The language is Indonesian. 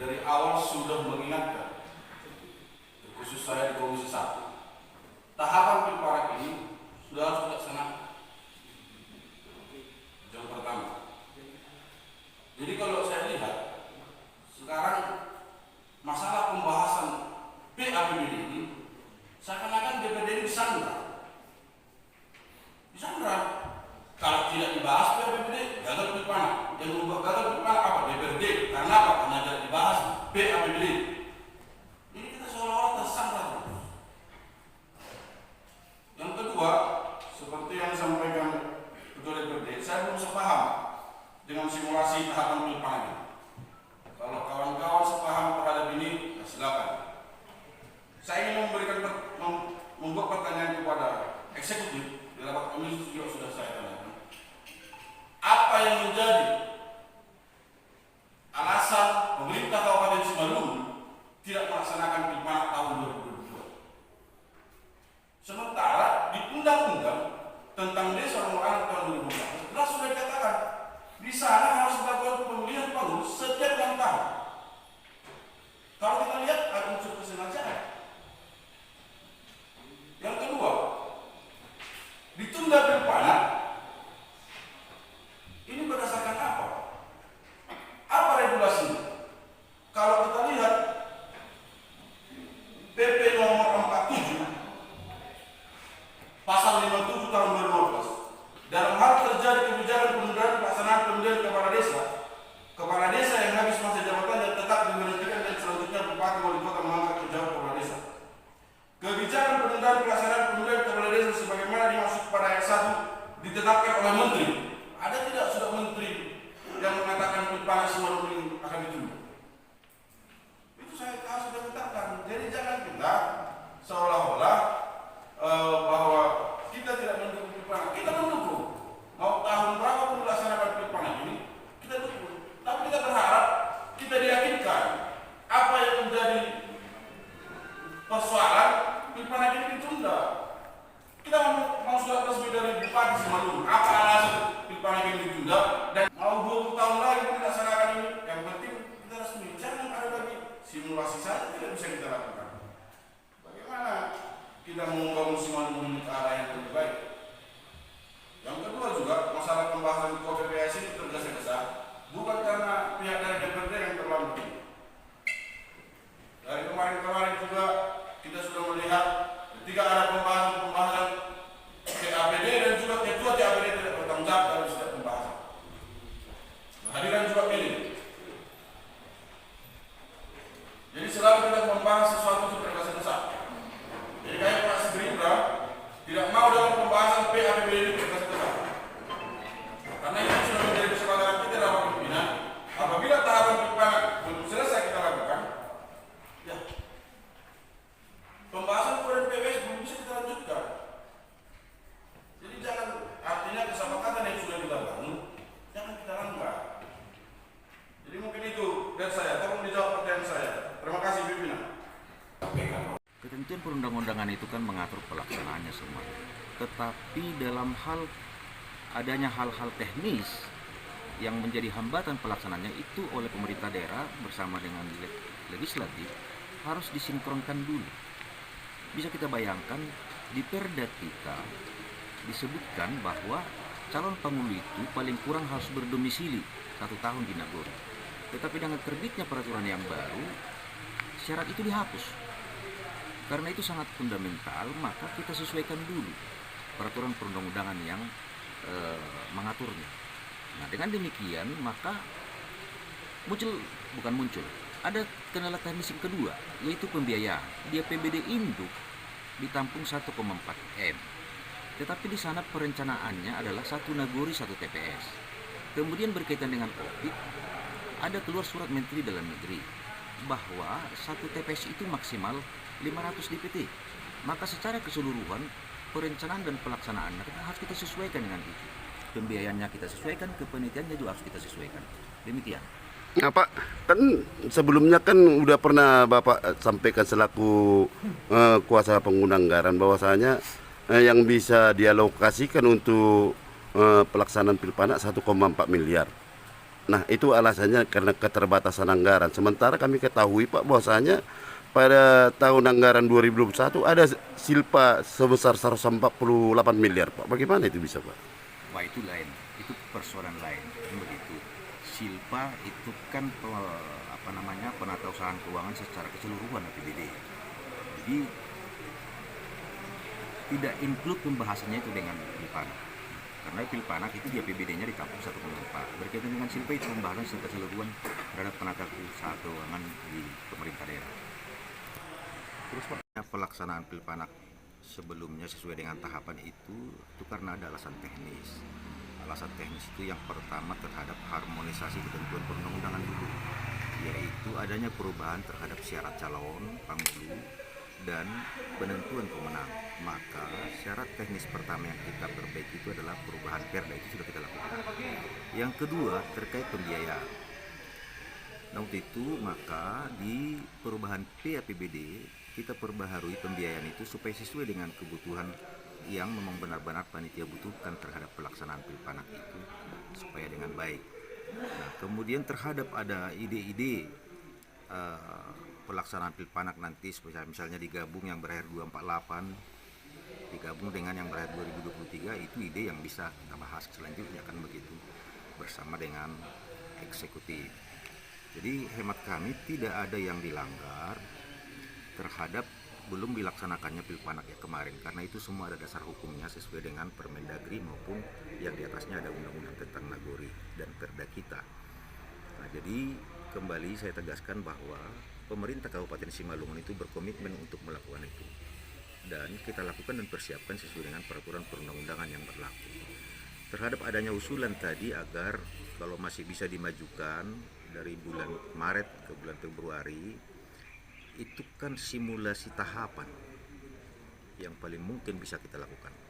dari awal sudah mengingatkan, khusus saya di Komisi 1, tahapan pilparak ini sudah harus dilaksanakan. Yang pertama. Jadi kalau saya lihat sekarang masalah pembahasan PAPBD ini seakan-akan DPD ini disandra. Kalau tidak dibahas PAPBD, gagal pilpanak. Yang membuat gagal pilpanak apa? DPRD. Karena apa? Karena tidak dibahas PAPBD. Ini kita seolah-olah tersandra. Yang kedua, seperti yang disampaikan Ketua DPRD, saya belum sepaham dengan simulasi tahapan pilpanak ini. Kalau kawan-kawan sepaham terhadap ini, ya silakan. Saya ingin membuat pertanyaan kepada eksekutif. Di rapat komisi juga sudah saya tanyakan. Apa yang menjadi alasan pemerintah Kabupaten Simalungun tidak melaksanakan pilpanak tahun 2022? Sementara di undang-undang tentang desa nomor 6 tahun 2014 jelas sudah dikatakan di sana harus dilakukan pemilihan pengurus setiap 6 tahun. Kalau kita lihat ada unsur kesengajaan. Yang kedua, ditunda pilpanak ini berdasarkan apa? Apa regulasinya? Kalau kita lihat PP nomor 47 pasal 57 tahun 2015, dalam hal terjadi kebijakan penundaan pelaksanaan pemilihan kepala desa yang habis masa jabatannya tetap diberhentikan dan selanjutnya bupati wali kota mengangkat penjabat kepala desa. Kebijakan penundaan pelaksanaan pemilihan kepala desa sebagaimana dimaksud pada ayat 1 ditetapkan oleh menteri. Ada tidak sudah menteri yang mengatakan pilpanak Simalungun akan ditunda? Itu saya tahu sudah ditetapkan. Jadi jangan kita seolah-olah bahwa kita tidak mendukung pilpanak. Kita mendukung. Mau tahun berapa pun dilaksanakan pilpanak ini, kita dukung. Tapi kita berharap kita diyakinkan apa yang menjadi persoalan pilpanak ini ditunda. Kita mau surat resmi dari Bupati Simalungun. Apa alasan pilpanak ini ditunda? Dan mau 20 tahun lagi pun dilaksanakan ini. Yang penting kita resmi. Jangan ada lagi simulasi saja tidak bisa kita lakukan. Bagaimana kita membangun Simalungun ini ke arah yang lebih baik? Yang kedua juga masalah pembahasan KPPS ini tergesa-gesa bukan karena pihak dari DPRD yang terlambat. Dari kemarin juga kita sudah melihat ketika ada pembahasan TAPD dan juga ketua TAPD tidak bertanggung jawab dalam setiap pembahasan. Kehadiran juga minim. Jadi selalu kita membahas sesuatu itu tergesa-gesa. Jadi kayak Pak Gerindra tidak mau dalam pembahasan PAPBD ini tergesa-gesa. Karena itu sudah menjadi kesepakatan kita dalam pimpinan. Apabila tahapan pilpanak belum selesai kita lakukan, ya pembahasan proyek PPS belum bisa kita lanjutkan. Jadi jangan, artinya kesepakatan yang sudah kita bangun jangan kita langgar. Jadi mungkin itu dari saya, tolong dijawab pertanyaan saya. Terima kasih pimpinan. Ketentuan perundang-undangan itu kan mengatur pelaksanaannya semua. Tetapi dalam hal adanya hal-hal teknis yang menjadi hambatan pelaksanaannya itu oleh pemerintah daerah bersama dengan legislatif harus disinkronkan dulu. Bisa kita bayangkan di Perda kita disebutkan bahwa calon penghulu itu paling kurang harus berdomisili 1 tahun di Nagori. Tetapi dengan terbitnya peraturan yang baru, syarat itu dihapus. Karena itu sangat fundamental, maka kita sesuaikan dulu peraturan perundang-undangan yang mengaturnya. Nah, dengan demikian maka ada kendala teknis yang kedua, yaitu pembiayaan. Di APBD induk ditampung 1,4 M. Tetapi di sana perencanaannya adalah 1 Nagori 1 TPS. Kemudian berkaitan dengan COVID, ada keluar surat Menteri Dalam Negeri bahwa 1 TPS itu maksimal 500 DPT. Maka secara keseluruhan perencanaan dan pelaksanaannya harus kita sesuaikan dengan itu. Pembiayaannya kita sesuaikan, kepanitiaannya juga harus kita sesuaikan. Demikian. Nah, Pak, kan sebelumnya kan udah pernah Bapak sampaikan selaku kuasa pengguna anggaran bahwasanya yang bisa dialokasikan untuk pelaksanaan pilpanak 1,4 miliar. Nah, itu alasannya karena keterbatasan anggaran. Sementara kami ketahui Pak bahwasanya pada tahun anggaran 2021 ada silpa sebesar 148 miliar Pak. Bagaimana itu bisa Pak? Wah, itu lain, itu persoalan lain, kan begitu. Silpa itu kan penata usahaan keuangan secara keseluruhan APBD. Jadi tidak include pembahasannya itu dengan Pilpanak. Karena Pilpanak itu di APBD-nya ditampung 1,4. Berkaitan dengan silpa itu pembahasan secara keseluruhan terhadap penata usaha keuangan di pemerintah daerah. Terus pelaksanaan Pilpanak sebelumnya sesuai dengan tahapan itu karena ada alasan teknis. Alasan teknis itu yang pertama terhadap harmonisasi ketentuan perundang-undangan dulu, yaitu adanya perubahan terhadap syarat calon, pemilu, dan penentuan pemenang. Maka syarat teknis pertama yang kita perbaiki itu adalah perubahan perda, itu sudah kita lakukan. Yang kedua terkait pembiayaan. Nah, untuk itu maka di perubahan PAPBD kita perbaharui pembiayaan itu supaya sesuai dengan kebutuhan yang memang benar-benar panitia butuhkan terhadap pelaksanaan Pilpanak itu supaya dengan baik. Nah, kemudian terhadap ada ide-ide pelaksanaan Pilpanak nanti misalnya digabung yang berakhir 248 digabung dengan yang berakhir 2023, itu ide yang bisa kita bahas selanjutnya kan begitu bersama dengan eksekutif. Jadi hemat kami tidak ada yang dilanggar terhadap belum dilaksanakannya Pilpanak ya kemarin, karena itu semua ada dasar hukumnya sesuai dengan Permendagri maupun yang di atasnya ada undang-undang tentang nagori dan perda kita. Nah, jadi kembali saya tegaskan bahwa pemerintah Kabupaten Simalungun itu berkomitmen untuk melakukan itu, dan kita lakukan dan persiapkan sesuai dengan peraturan perundang-undangan yang berlaku. Terhadap adanya usulan tadi agar kalau masih bisa dimajukan dari bulan Maret ke bulan Februari, itu kan simulasi tahapan yang paling mungkin bisa kita lakukan.